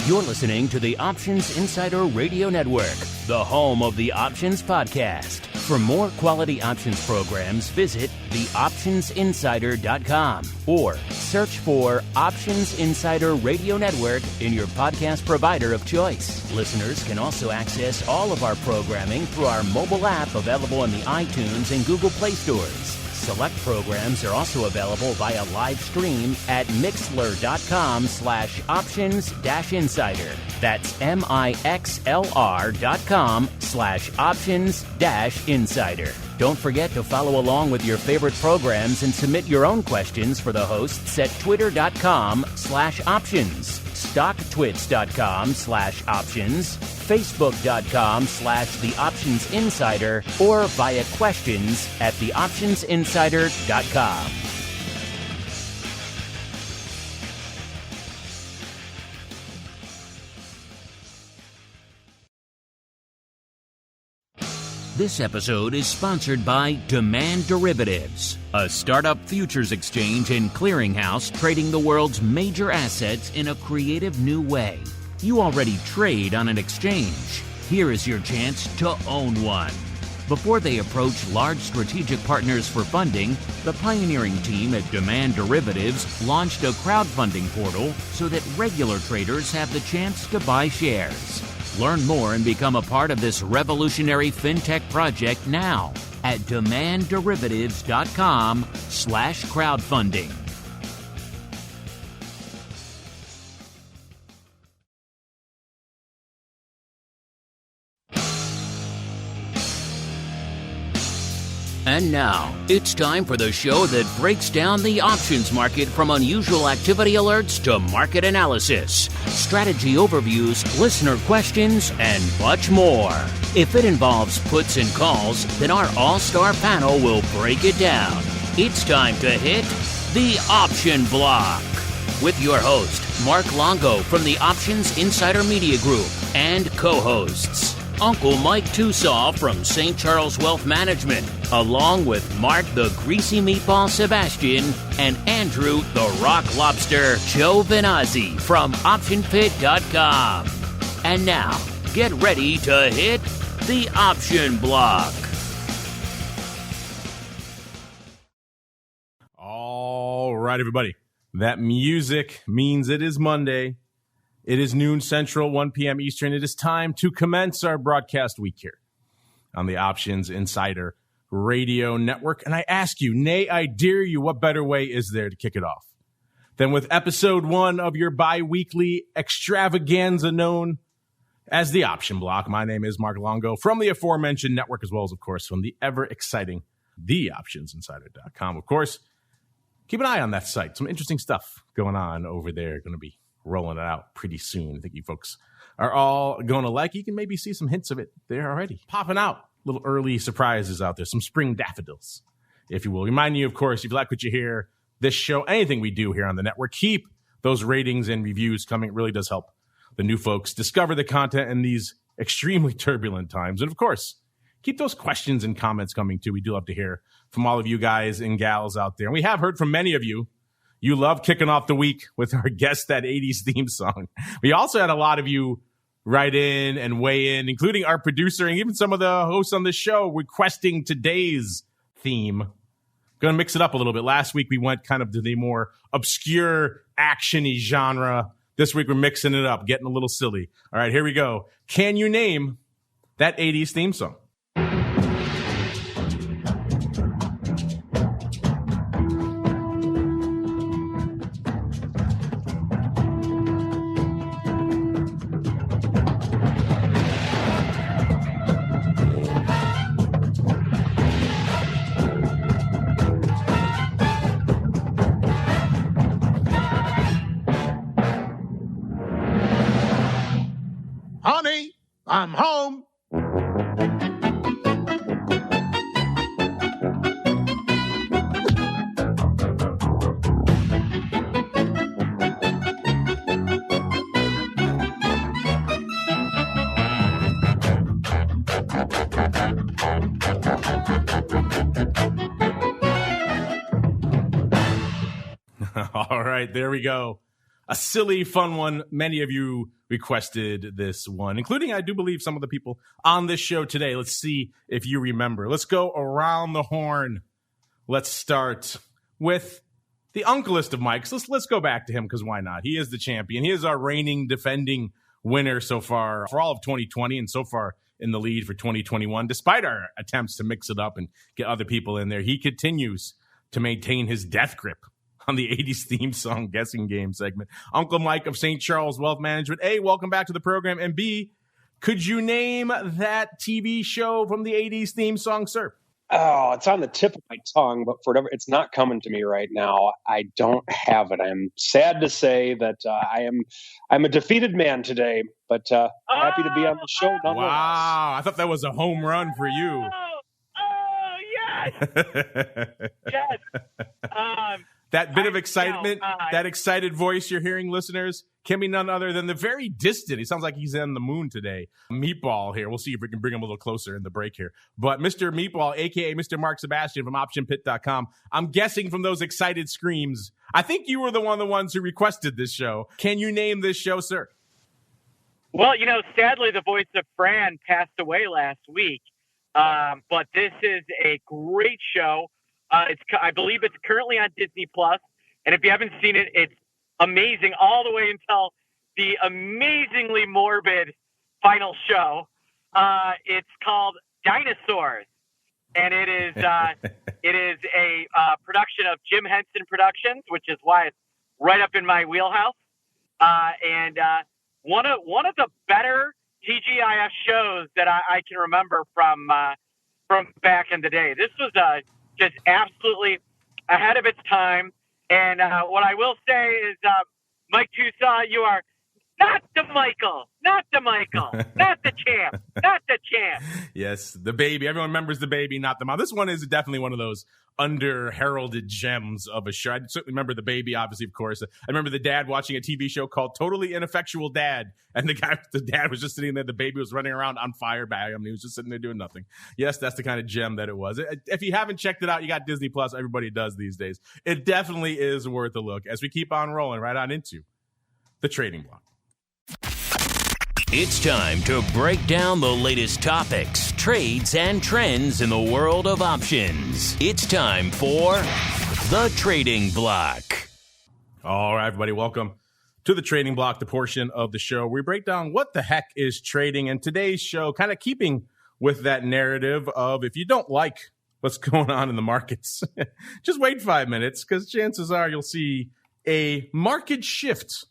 You're listening to the Options Insider Radio Network, the home of the Options Podcast. For more quality options programs, visit theoptionsinsider.com or search for Options Insider Radio Network in your podcast provider of choice. Listeners can also access all of our programming through our mobile app available in the iTunes and Google Play stores. Select programs are also available via live stream at mixlr.com/options-insider. That's mixlr.com/options-insider. Don't forget to follow along with your favorite programs and submit your own questions for the hosts at twitter.com/options, stocktwits.com/options, facebook.com/theoptionsinsider, or via questions at theoptionsinsider.com. This episode is sponsored by Demand Derivatives, a startup futures exchange and clearinghouse trading the world's major assets in a creative new way. You already trade on an exchange. Here is your chance to own one. Before they approach large strategic partners for funding, the pioneering team at Demand Derivatives launched a crowdfunding portal so that regular traders have the chance to buy shares. Learn more and become a part of this revolutionary fintech project now at demandderivatives.com/crowdfunding. And now, it's time for the show that breaks down the options market from unusual activity alerts to market analysis, strategy overviews, listener questions, and much more. If it involves puts and calls, then our all-star panel will break it down. It's time to hit the Option Block with your host, Mark Longo from the Options Insider Media Group, and co-hosts, Uncle Mike TOSAW from St. Charles Wealth Management, along with Mark the Greasy Meatball Sebastian and Andrew the Rock Lobster Giovinazzi from OptionPit.com. And now, get ready to hit the Option Block. All right, everybody. That music means it is Monday. It is noon Central, 1 p.m. Eastern. It is time to commence our broadcast week here on the Options Insider Radio Network. And I ask you, nay, I dare you, what better way is there to kick it off than with episode 1 of your bi-weekly extravaganza known as the Option Block. My name is Mark Longo from the aforementioned network, as well as, of course, from the ever-exciting theoptionsinsider.com. Of course, keep an eye on that site. Some interesting stuff going on over there. Going to be rolling it out pretty soon. I think you folks are all going to like it. You can maybe see some hints of it there already. Popping out little early surprises out there. Some spring daffodils, if you will. Remind you, of course, if you like what you hear, this show, anything we do here on the network, keep those ratings and reviews coming. It really does help the new folks discover the content in these extremely turbulent times. And, of course, keep those questions and comments coming, too. We do love to hear from all of you guys and gals out there. And we have heard from many of you. You love kicking off the week with our Guess That 80s theme song. We also had a lot of you write in and weigh in, including our producer and even some of the hosts on this show requesting today's theme. Going to mix it up a little bit. Last week, we went kind of to the more obscure, action-y genre. This week, we're mixing it up, getting a little silly. All right, here we go. Can you name that 80s theme song? Honey, I'm home. All right, there we go. a silly, fun one. Many of you requested this one, including, I do believe, some of the people on this show today. Let's see if you remember. Let's go around the horn. Let's start with the uncleest of Mikes. Let's go back to him, because why not? He is the champion. He is our reigning, defending winner so far for all of 2020 and so far in the lead for 2021. Despite our attempts to mix it up and get other people in there, he continues to maintain his death grip on the 80s theme song guessing game segment. Uncle Mike of St. Charles Wealth Management. A, welcome back to the program. And B, could you name that TV show from the 80s theme song, sir? Oh, it's on the tip of my tongue, but for whatever, it's not coming to me right now. I don't have it. I'm sad to say that I'm a defeated man today, but happy to be on the show. Wow, I thought that was a home run for you. Yes. Yes. That bit of excitement, that excited voice you're hearing, listeners, can be none other than the very distant. He sounds like he's on the moon today. Meatball here. We'll see if we can bring him a little closer in the break here. But Mr. Meatball, a.k.a. Mr. Mark Sebastian from OptionPit.com, I'm guessing from those excited screams, I think you were one of the ones who requested this show. Can you name this show, sir? Well, sadly, the voice of Fran passed away last week. But this is a great show. I believe it's currently on Disney Plus, and if you haven't seen it, it's amazing all the way until the amazingly morbid final show. It's called Dinosaurs, and it is a production of Jim Henson Productions, which is why it's right up in my wheelhouse. And one of the better TGIF shows that I can remember from back in the day. This was just absolutely ahead of its time. And what I will say is, Mike TOSAW, you are not the Michael, not the champ, not the champ. Yes, the baby. Everyone remembers the baby, not the mom. This one is definitely one of those under-heralded gems of a show. I certainly remember the baby, obviously, of course. I remember the dad watching a TV show called Totally Ineffectual Dad, and the dad was just sitting there. The baby was running around on fire by him. He was just sitting there doing nothing. Yes, that's the kind of gem that it was. If you haven't checked it out, you got Disney Plus. Everybody does these days. It definitely is worth a look as we keep on rolling right on into the trading block. It's time to break down the latest topics, trades, and trends in the world of options. It's time for the Trading Block. All right, everybody, welcome to the Trading Block, the portion of the show where we break down what the heck is trading. And today's show, kind of keeping with that narrative of if you don't like what's going on in the markets, just wait 5 minutes, because chances are you'll see a market shift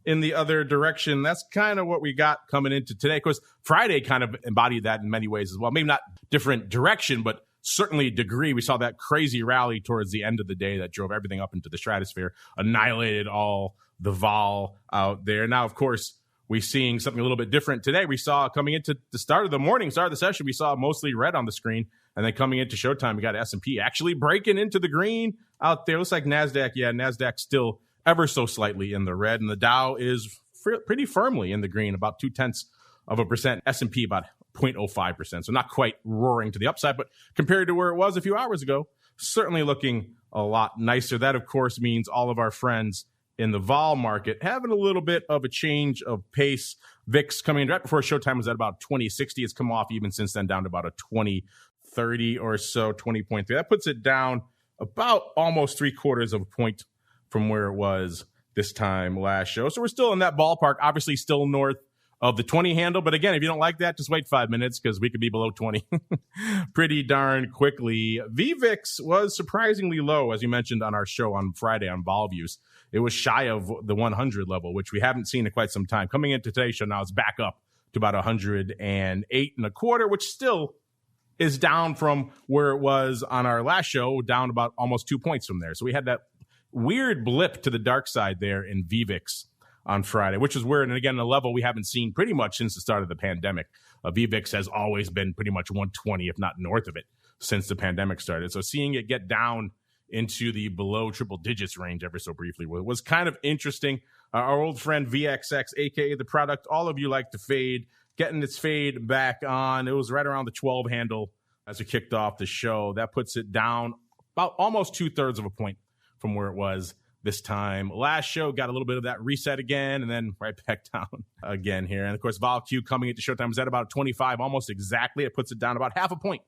in the other direction. That's kind of what we got coming into today. Of course, Friday kind of embodied that in many ways as well. Maybe not different direction, but certainly degree. We saw that crazy rally towards the end of the day that drove everything up into the stratosphere, annihilated all the vol out there. Now, of course, we're seeing something a little bit different today. We saw coming into the start of the session, we saw mostly red on the screen. And then coming into showtime, we got S&P actually breaking into the green out there. Looks like NASDAQ still ever so slightly in the red, and the Dow is pretty firmly in the green, about 0.2%. S&P about 0.05%, so not quite roaring to the upside, but compared to where it was a few hours ago, certainly looking a lot nicer. That, of course, means all of our friends in the vol market having a little bit of a change of pace. VIX coming in right before showtime was at about 2060. It's come off even since then down to about a 2030 or so, 20.3. That puts it down about almost 0.75 of a point from where it was this time last show. So we're still in that ballpark, obviously still north of the 20 handle. But again, if you don't like that, just wait 5 minutes because we could be below 20 pretty darn quickly. VVIX was surprisingly low, as you mentioned on our show on Friday on Vol Views. It was shy of the 100 level, which we haven't seen in quite some time. Coming into today's show now, it's back up to about 108.25, which still is down from where it was on our last show, down about almost 2 points from there. So we had that weird blip to the dark side there in VVIX on Friday, which is weird. And again, a level we haven't seen pretty much since the start of the pandemic. VVIX has always been pretty much 120, if not north of it, since the pandemic started. So seeing it get down into the below triple digits range ever so briefly was kind of interesting. Our old friend VXX, aka the product all of you like to fade, getting its fade back on. It was right around the 12 handle as we kicked off the show. That puts it down about almost 2/3 of a point from where it was this time last show. Got a little bit of that reset again, and then right back down again here. And, of course, Vol Q coming into Showtime was at about 25, almost exactly. It puts it down about half a point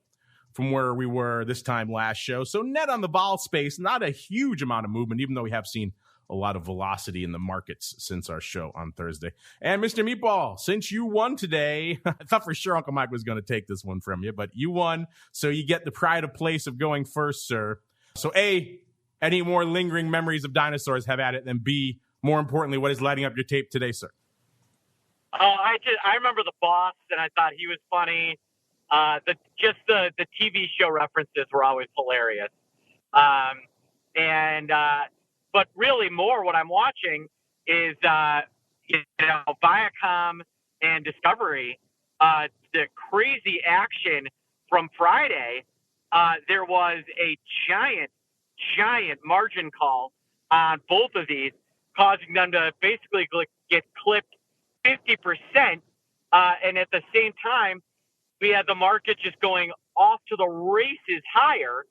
from where we were this time last show. So net on the vol space, not a huge amount of movement, even though we have seen a lot of velocity in the markets since our show on Thursday. And Mr. Meatball, since you won today, I thought for sure Uncle Mike was going to take this one from you, but you won, so you get the pride of place of going first, sir. So A, any more lingering memories of dinosaurs have at it, and B, more importantly, what is lighting up your tape today, sir? I remember the boss, and I thought he was funny. The TV show references were always hilarious. But really more what I'm watching is, Viacom and Discovery, the crazy action from Friday. There was a giant margin call on both of these, causing them to basically get clipped 50%. And at the same time, we had the market just going off to the races higher.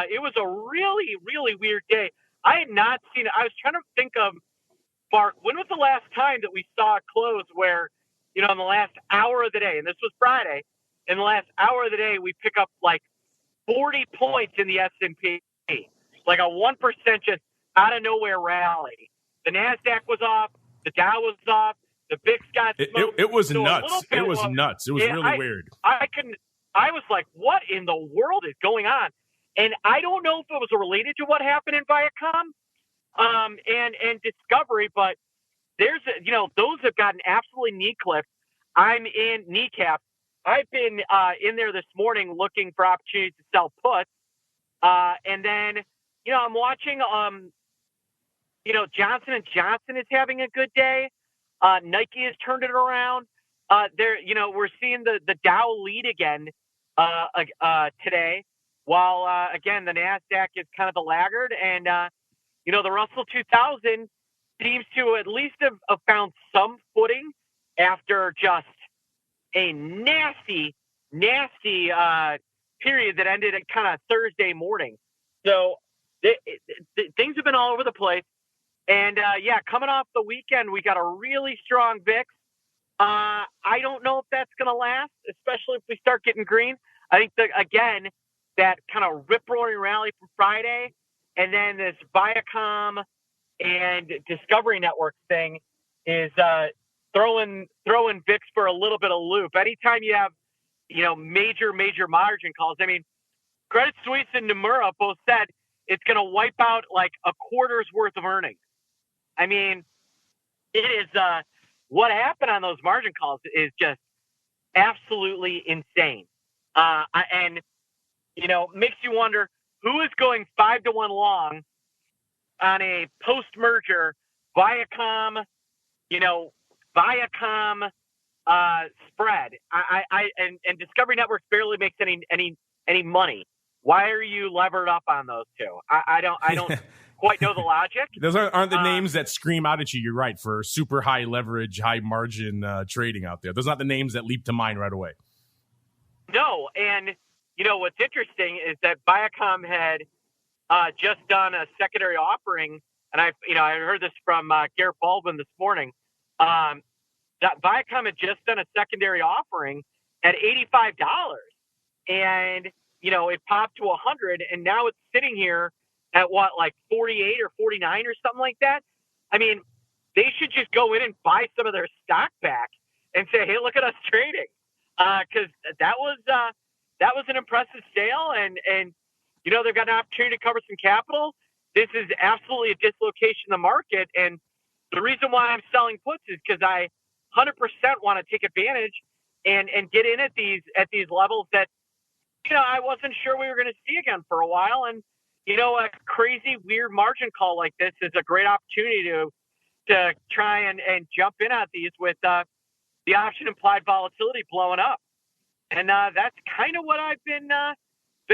It was a really, really weird day. I had not seen it. I was trying to think of, Mark, when was the last time that we saw a close where, in the last hour of the day, and this was Friday, in the last hour of the day, we pick up like 40 points in the S&P, like a 1% just out of nowhere rally. The NASDAQ was off. The Dow was off. The VIX got smoked. It was nuts. It was nuts. It was really weird. I was like, what in the world is going on? And I don't know if it was related to what happened in Viacom and Discovery, but those have gotten absolutely knee clipped. I'm in kneecap. I've been in there this morning looking for opportunities to sell puts. And then, I'm watching, Johnson & Johnson is having a good day. Nike has turned it around. We're seeing the Dow lead again today. While, again, the NASDAQ is kind of the laggard. And, the Russell 2000 seems to at least have found some footing after just a nasty period that ended at kind of Thursday morning. So things have been all over the place. And, coming off the weekend, we got a really strong VIX. I don't know if that's going to last, especially if we start getting green. I think that kind of rip-roaring rally from Friday, and then this Viacom and Discovery Network thing is throwing VIX for a little bit of loop. Anytime you have, major margin calls. I mean, Credit Suisse and Nomura both said it's going to wipe out like a quarter's worth of earnings. I mean, it is what happened on those margin calls is just absolutely insane. Makes you wonder who is going 5-1 long on a post-merger Viacom spread. And Discovery Networks barely makes any money. Why are you levered up on those two? I don't quite know the logic. Those aren't the names that scream out at you. You're right, for super high leverage, high margin trading out there. Those are not the names that leap to mind right away. No, and what's interesting is that Viacom had just done a secondary offering, and I heard this from Garrett Baldwin this morning. That Viacom had just done a secondary offering at $85, and it popped to 100, and now it's sitting here at like 48 or 49 or something like that. I mean, they should just go in and buy some of their stock back and say, "Hey, look at us trading," because that was an impressive sale, and they've got an opportunity to cover some capital. This is absolutely a dislocation in the market, and the reason why I'm selling puts is because I 100% want to take advantage and get in at these levels that I wasn't sure we were going to see again for a while. And a crazy weird margin call like this is a great opportunity to try and jump in at these with the option implied volatility blowing up. And that's kind of what I've been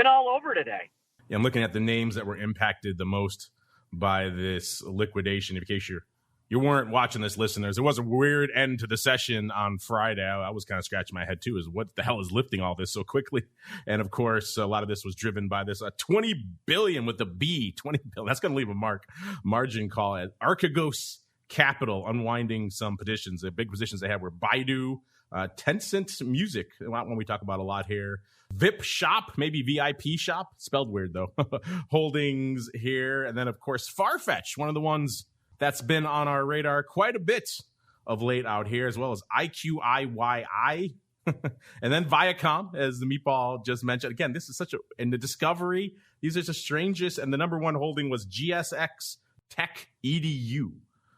all over today. Yeah, I'm looking at the names that were impacted the most by this liquidation, in case you're you weren't watching this, listeners, there was a weird end to the session on Friday. I was kind of scratching my head, too, is what the hell is lifting all this so quickly? And, of course, a lot of this was driven by this $20 billion with the B, $20 billion. That's going to leave a margin call at Archegos Capital, unwinding some positions. The big positions they had were Baidu, Tencent Music, one we talk about a lot here, VIP Shop, maybe VIP Shop, spelled weird, though, Holdings here. And then, of course, Farfetch, one of the ones that's been on our radar quite a bit of late out here, as well as IQIYI. And then Viacom, as the Meatball just mentioned. Again, this is in the Discovery, these are the strangest. And the number one holding was GSX Tech EDU.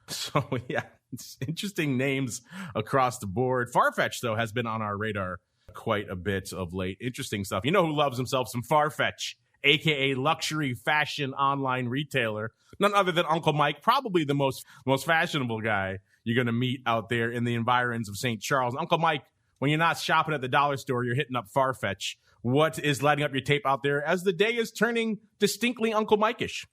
So, yeah, it's interesting names across the board. Farfetch, though, has been on our radar quite a bit of late. Interesting stuff. You know who loves himself some Farfetch, a.k.a. luxury fashion online retailer. None other than Uncle Mike, probably the most fashionable guy you're going to meet out there in the environs of St. Charles. Uncle Mike, when you're not shopping at the dollar store, you're hitting up Farfetch. What is lighting up your tape out there as the day is turning distinctly Uncle Mike-ish?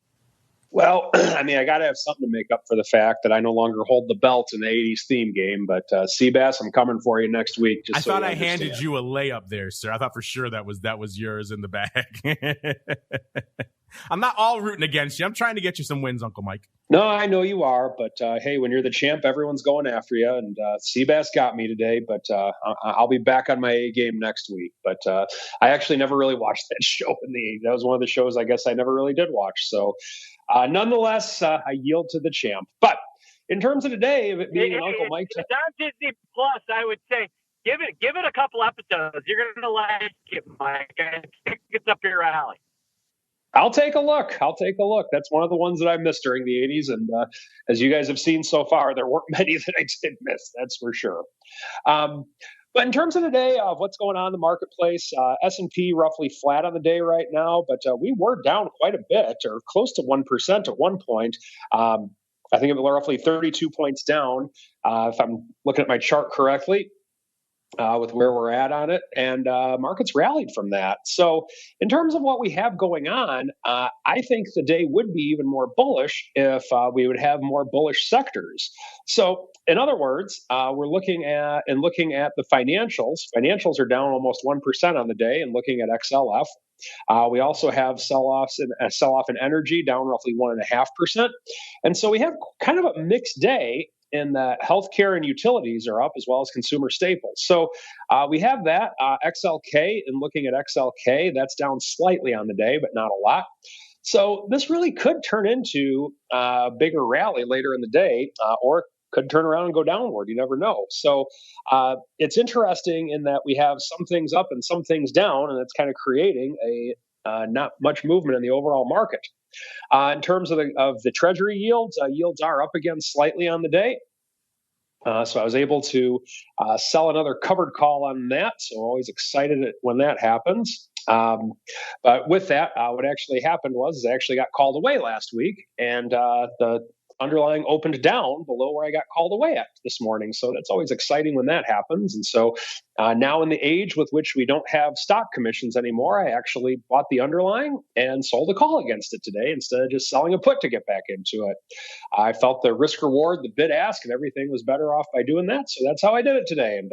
Well, I mean, I got to have something to make up for the fact that I no longer hold the belt in the 80s theme game. But Seabass, I'm coming for you next week. I thought I handed you a layup there, sir. I thought for sure that was yours in the bag. I'm not all rooting against you. I'm trying to get you some wins, Uncle Mike. No, I know you are. But, hey, when you're the champ, everyone's going after you. And Seabass got me today. But I'll be back on my A game next week. But I actually never really watched that show in the 80s. That was one of the shows I guess I never really did watch. So nonetheless, I yield to the champ. But in terms of today, of it being an Uncle Mike, it's on Disney Plus. I would say give it a couple episodes. You're going to like it, Mike. I think it's up your alley. I'll take a look. That's one of the ones that I missed during the 80s. And as you guys have seen so far, there weren't many that I did miss. That's for sure. But in terms of the day of what's going on in the marketplace, S&P roughly flat on the day right now, but we were down quite a bit, or close to 1% at one point. I think it was roughly 32 points down, if I'm looking at my chart correctly, with where we're at on it. And markets rallied from that. So in terms of what we have going on, I think the day would be even more bullish if we would have more bullish sectors. So in other words, we're looking at the financials. Financials are down almost 1% on the day, and looking at XLF. We also have sell-off in energy down roughly 1.5%. And so we have kind of a mixed day in that healthcare and utilities are up, as well as consumer staples. So we have that. XLK, and looking at XLK, that's down slightly on the day, but not a lot. So this really could turn into a bigger rally later in the day, or could turn around and go downward. You never know. So it's interesting in that we have some things up and some things down, and it's kind of creating not much movement in the overall market. In terms of the Treasury yields, yields are up again slightly on the day. So I was able to sell another covered call on that. So always excited when that happens. But with that, what actually happened was I actually got called away last week, and the underlying opened down below where I got called away at this morning. So that's always exciting when that happens. And so now in the age with which we don't have stock commissions anymore, I actually bought the underlying and sold a call against it today instead of just selling a put to get back into it. I felt the risk reward, the bid ask, and everything was better off by doing that. So that's how I did it today. And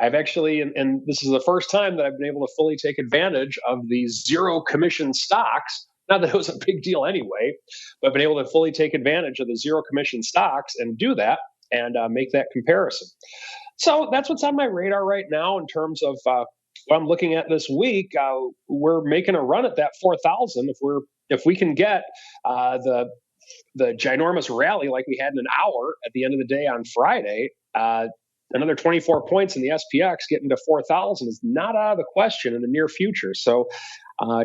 I've actually, and this is the first time that I've been able to fully take advantage of these zero commission stocks. Not that it was a big deal anyway, but I've been able to fully take advantage of the zero commission stocks and do that and make that comparison. So that's what's on my radar right now in terms of what I'm looking at this week. We're making a run at that 4,000. If we can get the ginormous rally like we had in an hour at the end of the day on Friday, another 24 points in the SPX getting to 4,000 is not out of the question in the near future. So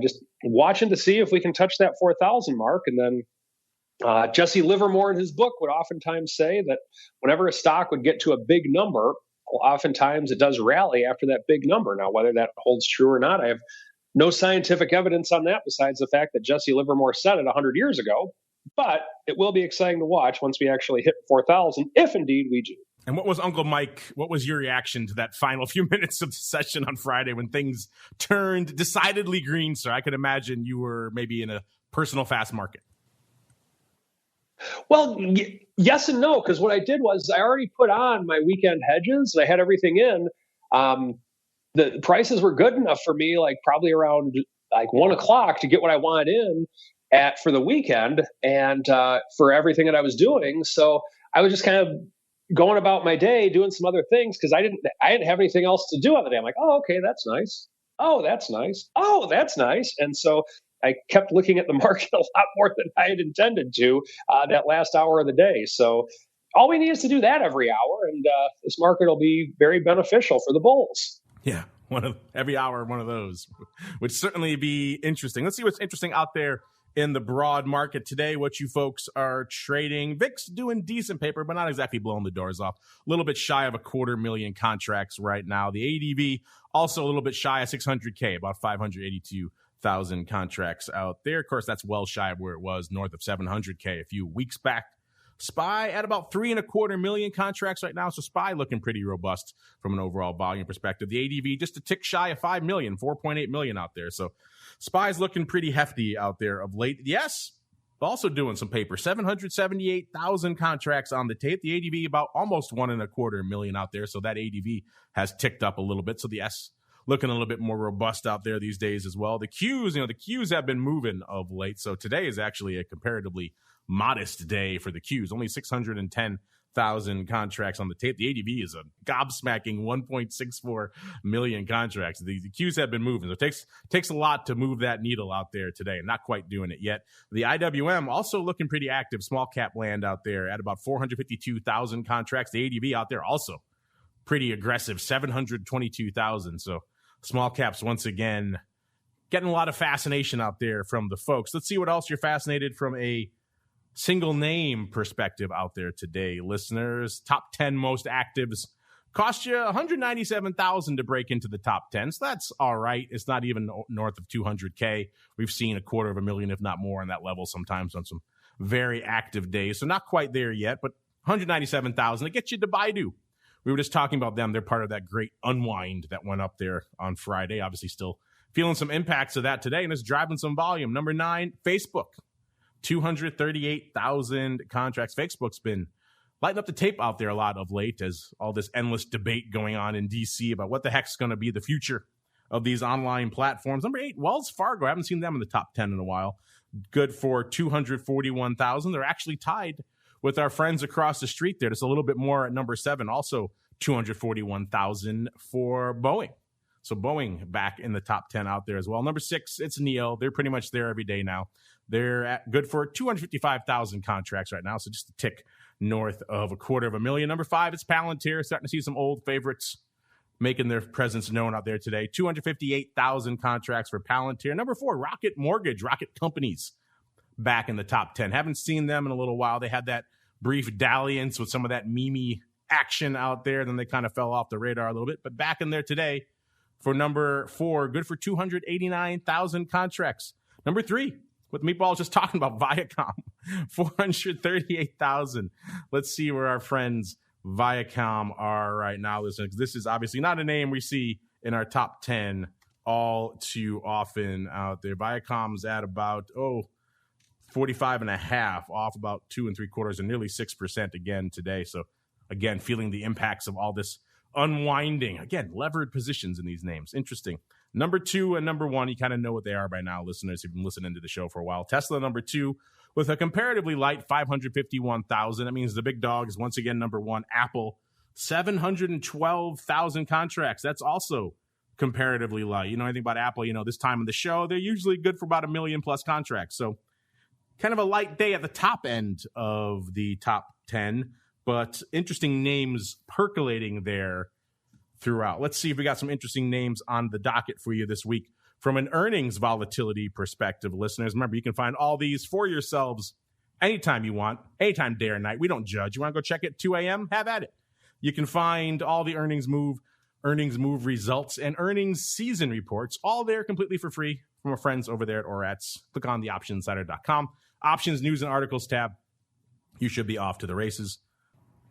just watching to see if we can touch that 4,000 mark. And then Jesse Livermore in his book would oftentimes say that whenever a stock would get to a big number, oftentimes it does rally after that big number. Now, whether that holds true or not, I have no scientific evidence on that besides the fact that Jesse Livermore said it 100 years ago. But it will be exciting to watch once we actually hit 4,000, if indeed we do. And what was Uncle Mike, what was your reaction to that final few minutes of the session on Friday when things turned decidedly green, sir? I could imagine you were maybe in a personal fast market. Well, yes and no, because what I did was I already put on my weekend hedges. I had everything in. The prices were good enough for me, like probably around like 1 o'clock to get what I wanted in for the weekend and for everything that I was doing. So I was just kind of going about my day doing some other things because I didn't have anything else to do on the day. I'm like, oh, okay, that's nice. Oh, that's nice. Oh, that's nice. And so I kept looking at the market a lot more than I had intended to that last hour of the day. So all we need is to do that every hour, and this market will be very beneficial for the bulls. Yeah, every hour, one of those would certainly be interesting. Let's see what's interesting out there in the broad market today, what you folks are trading. VIX doing decent paper, but not exactly blowing the doors off. A little bit shy of 250,000 contracts right now. The ADV also a little bit shy of 600K, about 582,000 contracts out there. Of course, that's well shy of where it was, north of 700K a few weeks back. SPY at about 3.25 million contracts right now. So SPY looking pretty robust from an overall volume perspective. The ADV just a tick shy of 5 million, 4.8 million out there. So SPY's looking pretty hefty out there of late. Yes, also doing some paper. 778,000 contracts on the tape. The ADV about almost 1.25 million out there. So that ADV has ticked up a little bit. So the S looking a little bit more robust out there these days as well. The Qs, the Qs have been moving of late. So today is actually a comparatively modest day for the Qs. Only 610,000 contracts on the tape. The ADV is a gobsmacking 1.64 million contracts. The Qs have been moving. So it takes a lot to move that needle out there today. Not quite doing it yet. The IWM also looking pretty active. Small cap land out there at about 452,000 contracts. The ADV out there also pretty aggressive, 722,000. So small caps once again getting a lot of fascination out there from the folks. Let's see what else you're fascinated from a single name perspective out there today, listeners. Top 10 most actives cost you $197,000 to break into the top 10. So that's all right. It's not even north of 200K. We've seen 250,000, if not more, on that level sometimes on some very active days. So not quite there yet, but $197,000 to get you to Baidu. We were just talking about them. They're part of that great unwind that went up there on Friday. Obviously still feeling some impacts of that today, and it's driving some volume. Number 9, Facebook. 238,000 contracts. Facebook's been lighting up the tape out there a lot of late as all this endless debate going on in D.C. about what the heck's going to be the future of these online platforms. Number 8, Wells Fargo. I haven't seen them in the top 10 in a while. Good for 241,000. They're actually tied with our friends across the street there. Just a little bit more at number 7. Also 241,000 for Boeing. So Boeing back in the top 10 out there as well. Number 6, it's NEO. They're pretty much there every day now. They're good for 255,000 contracts right now, so just a tick north of 250,000. Number 5, it's Palantir. Starting to see some old favorites making their presence known out there today. 258,000 contracts for Palantir. Number 4, Rocket Mortgage, Rocket Companies, back in the top 10. Haven't seen them in a little while. They had that brief dalliance with some of that meme action out there. Then they kind of fell off the radar a little bit, but back in there today for number 4, good for 289,000 contracts. Number 3, what Meatball was just talking about, Viacom, 438,000. Let's see where our friends Viacom are right now. Listen, this is obviously not a name we see in our top 10 all too often out there. Viacom's at about 45.5, off about 2 3/4 and nearly 6% again today. So again, feeling the impacts of all this unwinding. Again, levered positions in these names. Interesting. Number 2 and number 1, you kind of know what they are by now, listeners, who've been listening to the show for a while. Tesla, number 2, with a comparatively light 551,000. That means the big dog is once again number 1. Apple, 712,000 contracts. That's also comparatively light. You know anything about Apple, this time of the show, they're usually good for about 1 million plus contracts. So kind of a light day at the top end of the top 10, but interesting names percolating there throughout. Let's see if we got some interesting names on the docket for you this week from an earnings volatility perspective, listeners. Remember, you can find all these for yourselves anytime you want, anytime, day or night. We don't judge. You want to go check it 2 a.m.? Have at it. You can find all the earnings move results, and earnings season reports, all there completely for free from our friends over there at ORATS. Click on the optionsinsider.com. Options, news, and articles tab. You should be off to the races.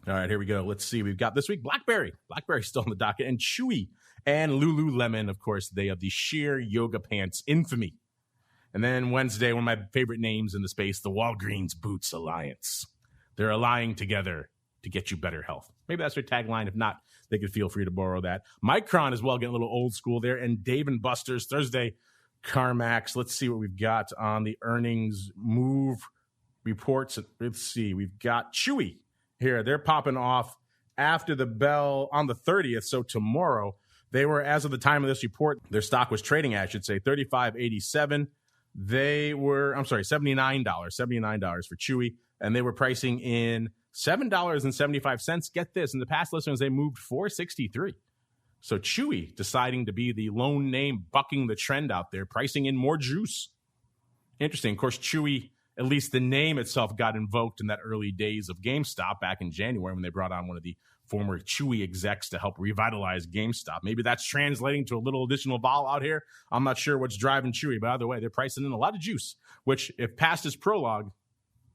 All right, here we go. Let's see. We've got this week BlackBerry. BlackBerry's still on the docket. And CHWY and Lululemon, of course, they have the sheer yoga pants infamy. And then Wednesday, one of my favorite names in the space, the Walgreens Boots Alliance. They're allying together to get you better health. Maybe that's their tagline. If not, they could feel free to borrow that. Micron as well, getting a little old school there. And Dave & Buster's Thursday, CarMax. Let's see what we've got on the earnings move reports. Let's see. We've got CHWY here. They're popping off after the bell on the 30th. So tomorrow, they were, as of the time of this report, their stock was trading at, I should say, $35.87. They were, $79 for CHWY. And they were pricing in $7.75. Get this. In the past, listeners, they moved $4.63. So CHWY deciding to be the lone name bucking the trend out there, pricing in more juice. Interesting. Of course, CHWY, at least the name itself, got invoked in that early days of GameStop back in January when they brought on one of the former CHWY execs to help revitalize GameStop. Maybe that's translating to a little additional vol out here. I'm not sure what's driving CHWY, but either way, they're pricing in a lot of juice, which, if past is prologue,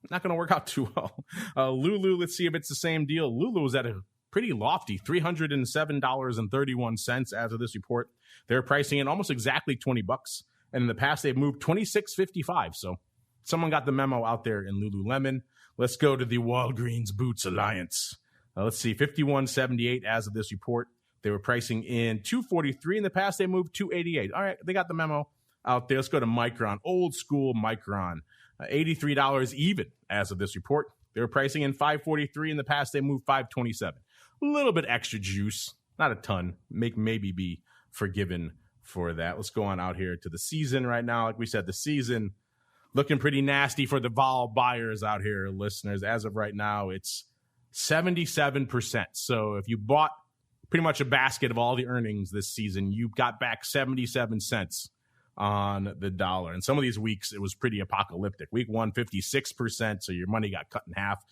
not going to work out too well. LULU, let's see if it's the same deal. LULU was at a pretty lofty $307.31 as of this report. They're pricing in almost exactly $20. And in the past, they've moved $26.55. So someone got the memo out there in Lululemon. Let's go to the Walgreens Boots Alliance. Let's see, $51.78 as of this report. They were pricing in $243. In the past, they moved $288. All right, they got the memo out there. Let's go to Micron, old school Micron. $83 even as of this report. They were pricing in $543. In the past, they moved $527. A little bit extra juice, not a ton. Maybe be forgiven for that. Let's go on out here to the season right now. Like we said, the season looking pretty nasty for the vol buyers out here, listeners. As of right now, it's 77%. So if you bought pretty much a basket of all the earnings this season, you got back 77 cents on the dollar. And some of these weeks, it was pretty apocalyptic. Week 1, 56%, so your money got cut in half.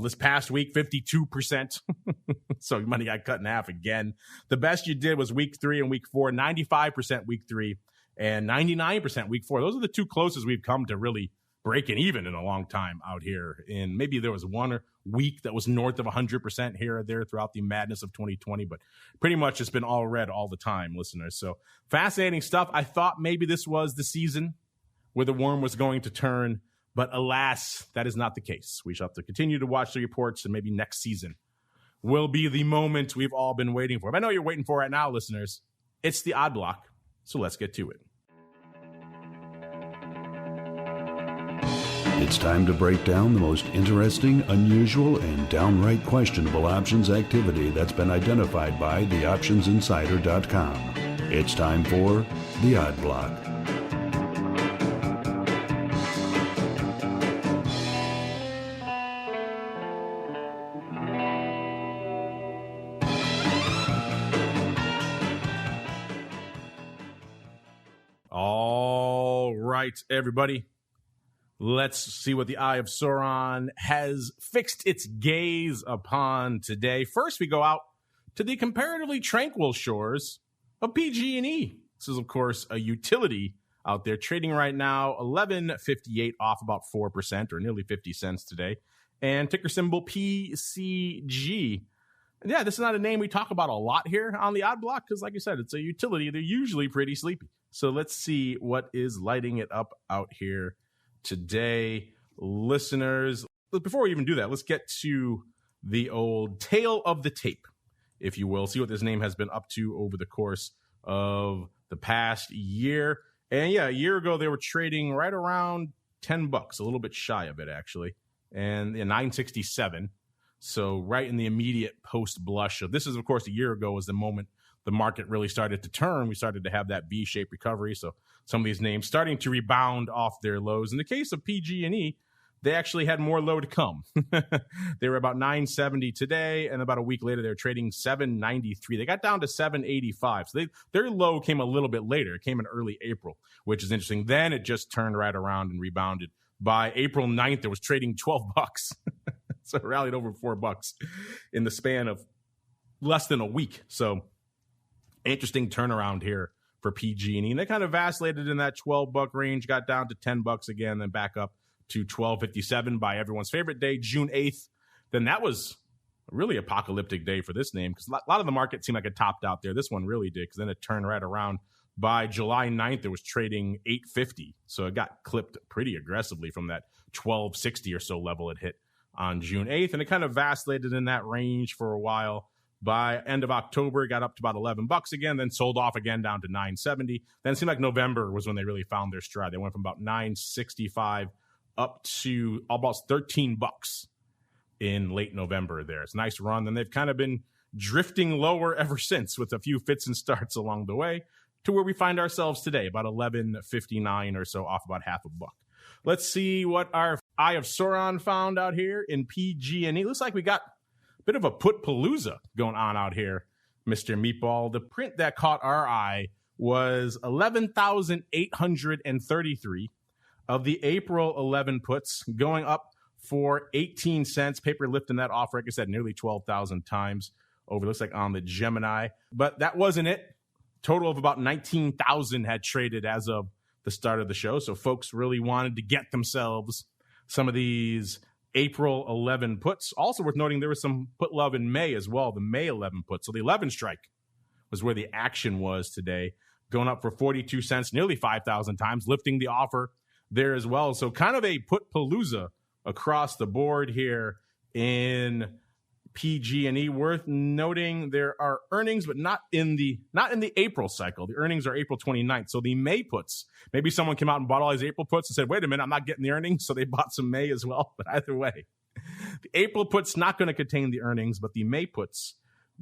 This past week, 52%, so your money got cut in half again. The best you did was week 3 and week 4, 95% week 3 and 99% week 4. Those are the two closest we've come to really breaking even in a long time out here. And maybe there was one week that was north of 100% here or there throughout the madness of 2020, but pretty much it's been all red all the time, listeners. So fascinating stuff. I thought maybe this was the season where the worm was going to turn, but alas, that is not the case. We shall have to continue to watch the reports, and maybe next season will be the moment we've all been waiting for. But I know you're waiting for right now, listeners. It's the Odd Block, so let's get to it. It's time to break down the most interesting, unusual, and downright questionable options activity that's been identified by theoptionsinsider.com. It's time for the Odd Block. All right, everybody. Let's see what the Eye of Sauron has fixed its gaze upon today. First, we go out to the comparatively tranquil shores of PG&E. This is, of course, a utility out there trading right now, $11.58, off about 4% or nearly 50 cents today. And ticker symbol PCG. Yeah, this is not a name we talk about a lot here on the Odd Block because, like I said, it's a utility. They're usually pretty sleepy. So let's see what is lighting it up out here today, listeners. But before we even do that, let's get to the old tail of the tape, if you will. See what this name has been up to over the course of the past year. And yeah, a year ago, they were trading right around $10, a little bit shy of it, actually. And $9.67. So right in the immediate post-blush. So this is, of course, a year ago was the moment the market really started to turn. We started to have that V-shaped recovery. So some of these names starting to rebound off their lows. In the case of PG&E, they actually had more low to come. They were about $9.70 today, and about a week later, they're trading $7.93. They got down to $7.85. So their low came a little bit later. It came in early April, which is interesting. Then it just turned right around and rebounded. By April 9th, it was trading $12. So it rallied over $4 in the span of less than a week. So interesting turnaround here for PG&E. And they kind of vacillated in that $12 range, got down to $10 again, then back up to $12.57 by everyone's favorite day, June 8th. Then that was a really apocalyptic day for this name because a lot of the market seemed like it topped out there. This one really did, because then it turned right around By July 9th, it was trading $8.50. So it got clipped pretty aggressively from that $12.60 or so level it hit on June 8th. And it kind of vacillated in that range for a while. By end of October, it got up to about $11 again, then sold off again down to $9.70. Then it seemed like November was when they really found their stride. They went from about $9.65 up to almost $13 in late November there. It's a nice run. Then they've kind of been drifting lower ever since, with a few fits and starts along the way, to where we find ourselves today, about $11.59 or so, off about $0.50. Let's see what our Eye of Sauron found out here in PG&E. Looks like we got a bit of a put-palooza going on out here, Mr. Meatball. The print that caught our eye was 11,833 of the April 11 puts, going up for 18 cents. Paper lifting that off, like I said, nearly 12,000 times over, looks like, on the Gemini. But that wasn't it. Total of about 19,000 had traded as of the start of the show. So folks really wanted to get themselves some of these April 11 puts. Also worth noting, there was some put love in May as well, the May 11 put. So the 11 strike was where the action was today, going up for 42 cents, nearly 5,000 times, lifting the offer there as well. So kind of a put palooza across the board here in PG&E. Worth noting, there are earnings, but not in the April cycle. The earnings are April 29th. So the May puts, maybe someone came out and bought all these April puts and said, wait a minute, I'm not getting the earnings. So they bought some May as well. But either way, the April puts not going to contain the earnings, but the May puts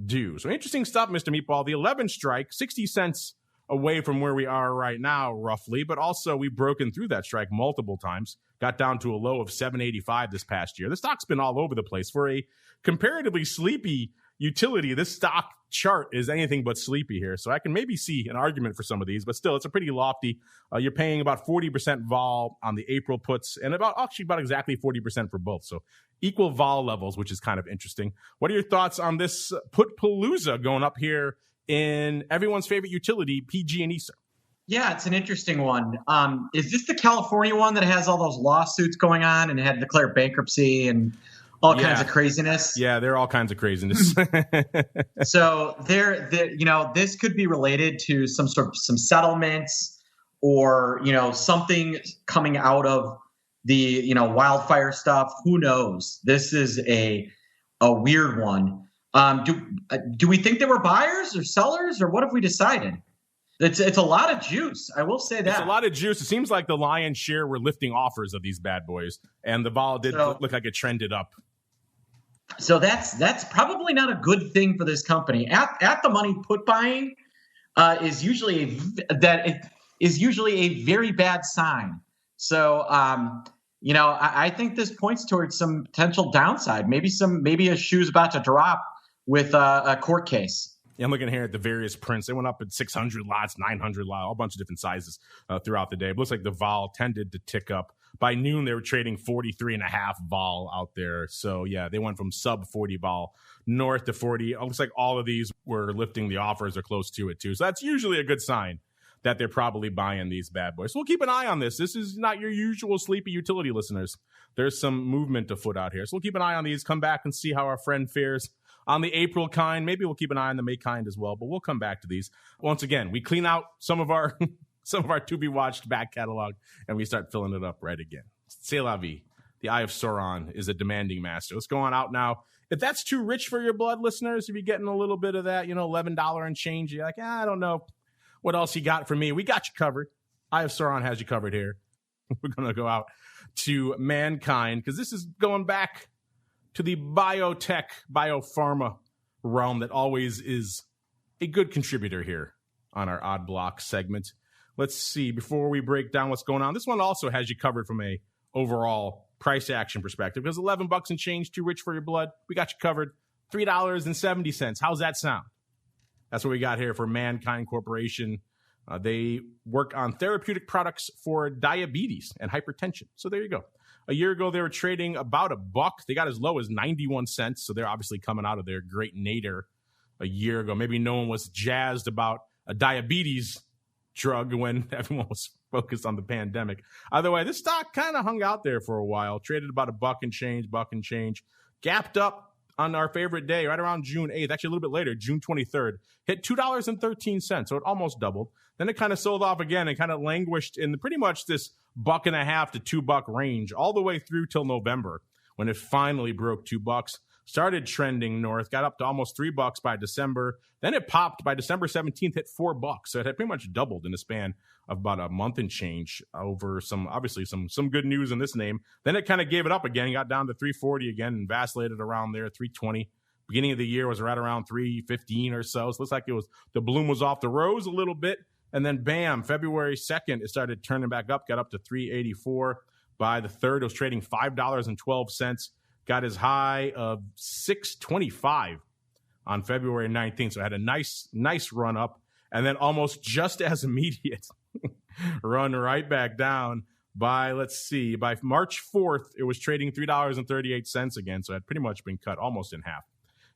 do. So interesting stuff, Mr. Meatball. The 11 strike, 60 cents away from where we are right now, roughly. But also, we've broken through that strike multiple times. Got down to a low of 785 this past year. The stock's been all over the place. For a comparatively sleepy utility, this stock chart is anything but sleepy here. So I can maybe see an argument for some of these, but still, it's a pretty lofty. You're paying about 40% vol on the April puts, and about exactly 40% for both. So equal vol levels, which is kind of interesting. What are your thoughts on this put palooza going up here in everyone's favorite utility, PG&E, sir? Yeah, it's an interesting one. Is this the California one that has all those lawsuits going on and had declared bankruptcy and all kinds of craziness? Yeah, they're all kinds of craziness. So this could be related to some settlements, or something coming out of the wildfire stuff. Who knows? This is a weird one. Do we think they were buyers or sellers, or what have we decided? It's a lot of juice. I will say that. It's a lot of juice. It seems like the lion's share were lifting offers of these bad boys, and the vol did look like it trended up. So that's probably not a good thing for this company. At the money, put buying is usually a very bad sign. So I think this points towards some potential downside. Maybe a shoe's about to drop with a court case. Yeah, I'm looking here at the various prints. They went up at 600 lots, 900 lots, a bunch of different sizes throughout the day. It looks like the vol tended to tick up. By noon, they were trading 43.5 vol out there. So, yeah, they went from sub 40 vol north to 40. It looks like all of these were lifting the offers or close to it, too. So that's usually a good sign that they're probably buying these bad boys. So we'll keep an eye on this. This is not your usual sleepy utility, listeners. There's some movement afoot out here. So we'll keep an eye on these, come back and see how our friend fares on the April kind. Maybe we'll keep an eye on the May kind as well, but we'll come back to these. Once again, we clean out some of our to-be-watched back catalog, and we start filling it up right again. C'est la vie. The Eye of Sauron is a demanding master. Let's go on out now. If that's too rich for your blood, listeners, if you're getting a little bit of that, $11 and change, you're like, I don't know what else you got for me. We got you covered. Eye of Sauron has you covered here. We're going to go out to Mankind, because this is going back to the biotech, biopharma realm that always is a good contributor here on our Odd Block segment. Let's see, before we break down what's going on, this one also has you covered from a overall price action perspective, because $11 and change, too rich for your blood. We got you covered. $3.70. How's that sound? That's what we got here for Mankind Corporation. They work on therapeutic products for diabetes and hypertension. So there you go. A year ago, they were trading about $1. They got as low as 91 cents. So they're obviously coming out of their great nadir a year ago. Maybe no one was jazzed about a diabetes drug when everyone was focused on the pandemic. Either way, this stock kind of hung out there for a while, traded about $1 and change, gapped up on our favorite day, right around June 8th, actually a little bit later, June 23rd, hit $2.13. So it almost doubled. Then it kind of sold off again and kind of languished in pretty much this $1.50 to $2 range all the way through till November, when it finally broke $2, started trending north, got up to almost $3 by December. Then it popped by December 17th, hit $4. So it had pretty much doubled in the span of about a month and change over some good news in this name. Then it kind of gave it up again, got down to 340 again and vacillated around there, 320. Beginning of the year was right around 315 or so. So it looks like the bloom was off the rose a little bit. And then bam, February 2nd, it started turning back up, got up to 384. By the 3rd, it was trading $5.12. Got as high of $6.25 on February 19th. So it had a nice run up. And then almost just as immediate run right back down by March 4th, it was trading $3.38 again. So it had pretty much been cut almost in half.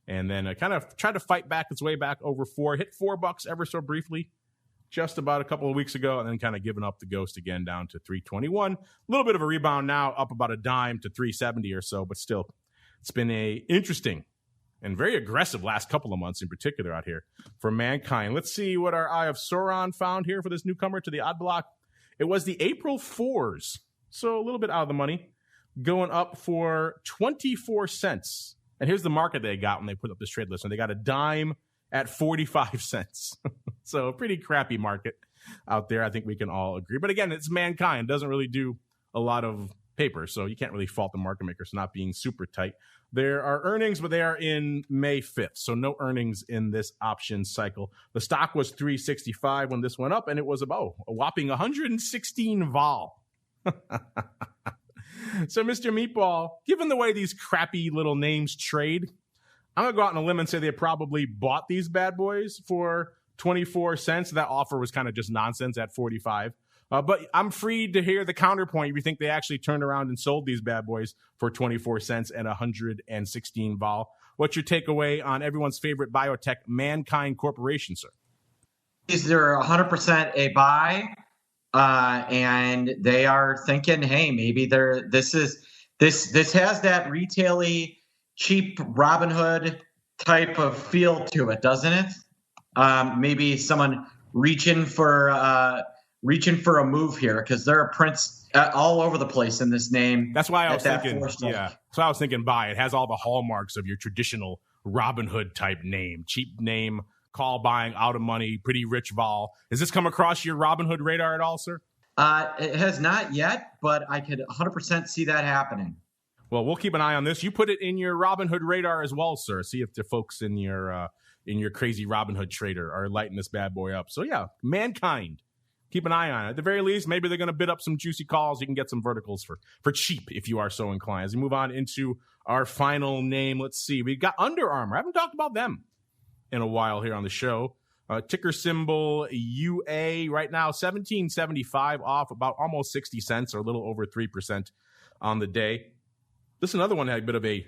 And then it kind of tried to fight back its way back over $4, hit $4 ever so briefly just about a couple of weeks ago, and then kind of giving up the ghost again down to 321. A little bit of a rebound now, up about a dime to 370 or so, but still, it's been a interesting and very aggressive last couple of months in particular out here for Mankind. Let's see what our Eye of Sauron found here for this newcomer to the odd block. It was the April 4s, so a little bit out of the money, going up for 24 cents. And here's the market they got when they put up this trade list. And they got a dime at 45 cents. So a pretty crappy market out there. I think we can all agree. But again, it's Mankind. It doesn't really do a lot of paper. So you can't really fault the market makers for not being super tight. There are earnings, but they are in May 5th. So no earnings in this option cycle. The stock was $365 when this went up, and it was about a whopping 116 vol. So, Mr. Meatball, given the way these crappy little names trade, I'm going to go out on a limb and say they probably bought these bad boys for 24 cents. That offer was kind of just nonsense at 45. But I'm free to hear the counterpoint if you think they actually turned around and sold these bad boys for 24 cents and 116 vol. What's your takeaway on everyone's favorite biotech, Mankind Corporation, sir? They're 100% a buy, and they are thinking, hey, maybe this has that retail-y, cheap Robin Hood type of feel to it, doesn't it? Maybe someone reaching for a move here, because there are prints all over the place in this name. That's why I was thinking, yeah. So I was thinking buy. It has all the hallmarks of your traditional Robin Hood type name, cheap name, call buying, out of money, pretty rich vol. Has this come across your Robin Hood radar at all, sir? It has not yet, but I could 100% see that happening. Well, we'll keep an eye on this. You put it in your Robin Hood radar as well, sir. See if the folks in your crazy Robin Hood trader are lighting this bad boy up. So yeah, Mankind. Keep an eye on it. At the very least, maybe they're going to bid up some juicy calls. You can get some verticals for cheap if you are so inclined. As we move on into our final name, let's see. We've got Under Armour. I haven't talked about them in a while here on the show. Ticker symbol UA right now, $17.75 off, about almost 60 cents or a little over 3% on the day. This is another one that had a bit of a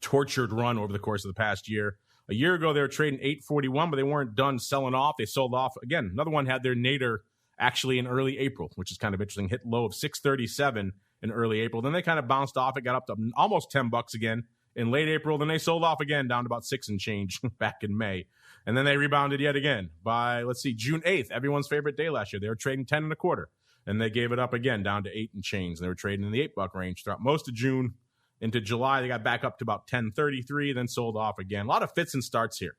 tortured run over the course of the past year. A year ago, they were trading $8.41, but they weren't done selling off. They sold off. Again, another one had their nadir actually in early April, which is kind of interesting. Hit low of $6.37 in early April. Then they kind of bounced off. It got up to almost $10 again in late April. Then they sold off again down to about 6 and change back in May. And then they rebounded yet again by, June 8th, everyone's favorite day last year. They were trading 10 and a quarter. And they gave it up again down to 8 and change. They were trading in the $8 range throughout most of June. Into July, they got back up to about 10.33, then sold off again. A lot of fits and starts here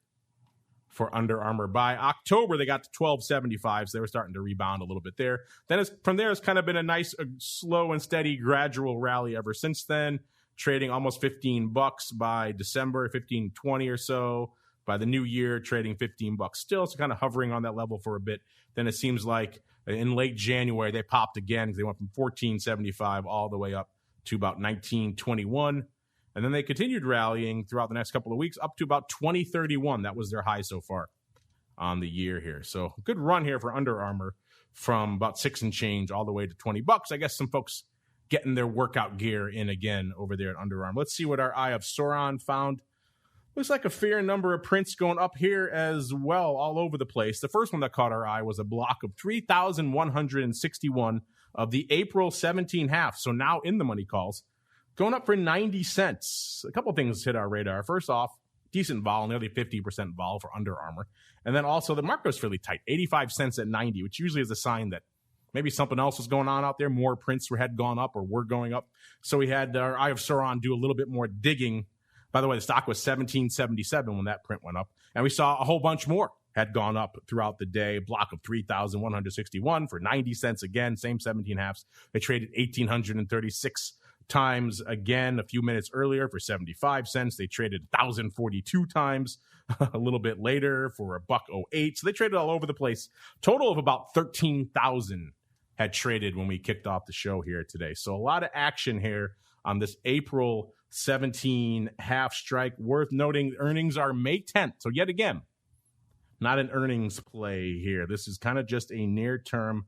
for Under Armour. By October, they got to 12.75, so they were starting to rebound a little bit there. Then from there, it's kind of been a nice, slow and steady, gradual rally ever since then, trading almost $15 by December, 15.20 or so. By the new year, trading $15 still, so kind of hovering on that level for a bit. Then it seems like in late January, they popped again because they went from 14.75 all the way up to about 19.21. And then they continued rallying throughout the next couple of weeks up to about 20.31. That was their high so far on the year here. So good run here for Under Armour from about 6 and change all the way to $20. I guess some folks getting their workout gear in again over there at Under Armour. Let's see what our Eye of Sauron found. Looks like a fair number of prints going up here as well all over the place. The first one that caught our eye was a block of 3,161 of the April 17 half. So now in the money calls, going up for 90 cents. A couple things hit our radar. First off, decent vol, nearly 50% vol for Under Armour. And then also the market was fairly tight, 85 cents at 90, which usually is a sign that maybe something else was going on out there. More prints had gone up or were going up. So we had our Eye of Sauron do a little bit more digging. By the way, the stock was $17.77 when that print went up. And we saw a whole bunch more had gone up throughout the day. A block of 3,161 for 90 cents again, same 17 halves. They traded 1,836 times again a few minutes earlier for 75 cents. They traded 1,042 times a little bit later for $1.08. So they traded all over the place. Total of about 13,000 had traded when we kicked off the show here today. So a lot of action here on this April 17 half strike. Worth noting, earnings are May 10th. So yet again, not an earnings play here. This is kind of just a near term,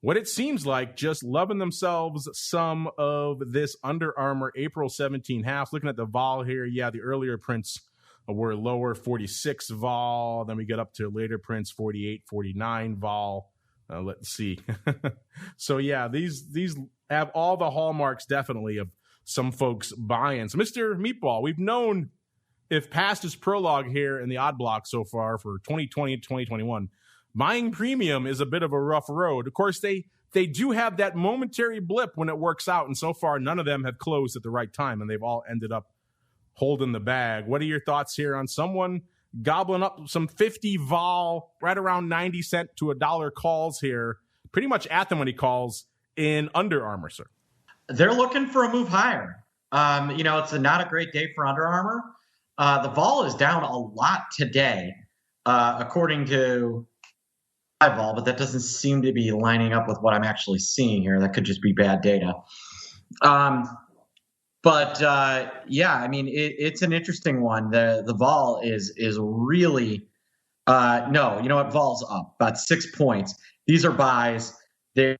what it seems like, just loving themselves some of this Under Armour April 17 half. Looking at the vol here, yeah, the earlier prints were lower, 46 vol. Then we get up to later prints, 48, 49 vol. Let's see. So yeah, these have all the hallmarks definitely of some folks buying. So Mr. Meatball, we've known, if past his prologue here in the odd block so far for 2020 and 2021, buying premium is a bit of a rough road. Of course, they do have that momentary blip when it works out, and so far none of them have closed at the right time, and they've all ended up holding the bag. What are your thoughts here on someone gobbling up some 50 vol, right around 90 cent to $1 calls here, pretty much at the money calls in Under Armour, sir? They're looking for a move higher. It's not a great day for Under Armour. The vol is down a lot today, according to my vol, but that doesn't seem to be lining up with what I'm actually seeing here. That could just be bad data. It's an interesting one. The vol is really vol's up about 6 points. These are buys. They're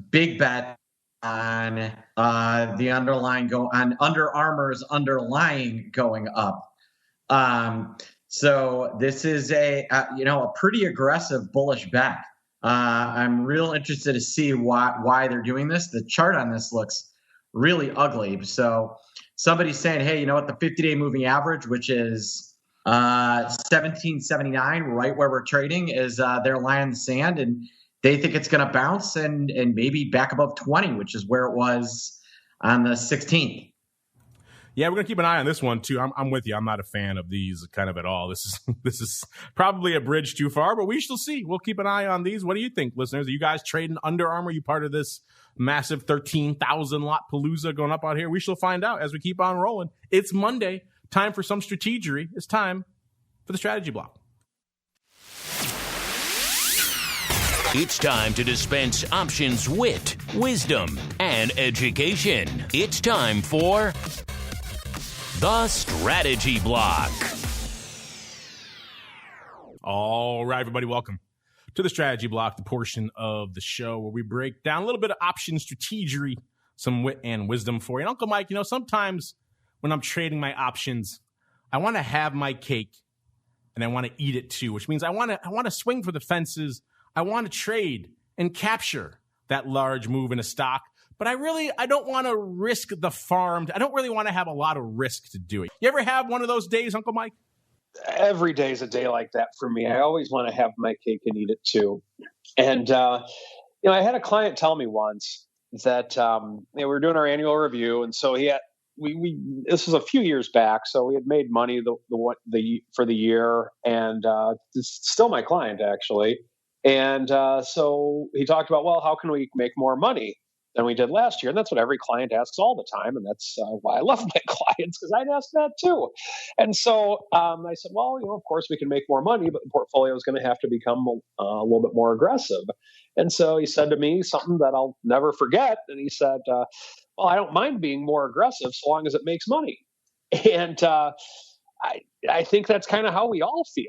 big bet on the underlying on Under Armour's underlying going up. So this is a pretty aggressive bullish bet. I'm real interested to see why they're doing this. The chart on this looks really ugly. So somebody's saying, hey, you know what? The 50-day moving average, which is 1779, right where we're trading, is their line in the sand, and they think it's going to bounce and maybe back above 20, which is where it was on the 16th. Yeah, we're going to keep an eye on this one, too. I'm with you. I'm not a fan of these kind of at all. This is probably a bridge too far, but we shall see. We'll keep an eye on these. What do you think, listeners? Are you guys trading Under Armour? Are you part of this massive 13,000 lot palooza going up out here? We shall find out as we keep on rolling. It's Monday. Time for some strategery. It's time for the strategy block. It's time to dispense options, wit, wisdom, and education. It's time for the Strategy Block. All right, everybody, welcome to the Strategy Block, the portion of the show where we break down a little bit of option strategery, some wit and wisdom for you. And Uncle Mike, sometimes when I'm trading my options, I want to have my cake and I want to eat it too, which means I want to swing for the fences. I want to trade and capture that large move in a stock, but I don't want to risk the farm. I don't really want to have a lot of risk to do it. You ever have one of those days, Uncle Mike? Every day is a day like that for me. I always want to have my cake and eat it too. And, I had a client tell me once that we were doing our annual review. And so this was a few years back. So we had made money for the year, and it's still my client actually. And so he talked about, well, how can we make more money than we did last year? And that's what every client asks all the time. And that's why I love my clients, because I'd ask that too. And so I said, well, of course we can make more money, but the portfolio is going to have to become a little bit more aggressive. And so he said to me something that I'll never forget. And he said, well, I don't mind being more aggressive so long as it makes money. And I think that's kind of how we all feel.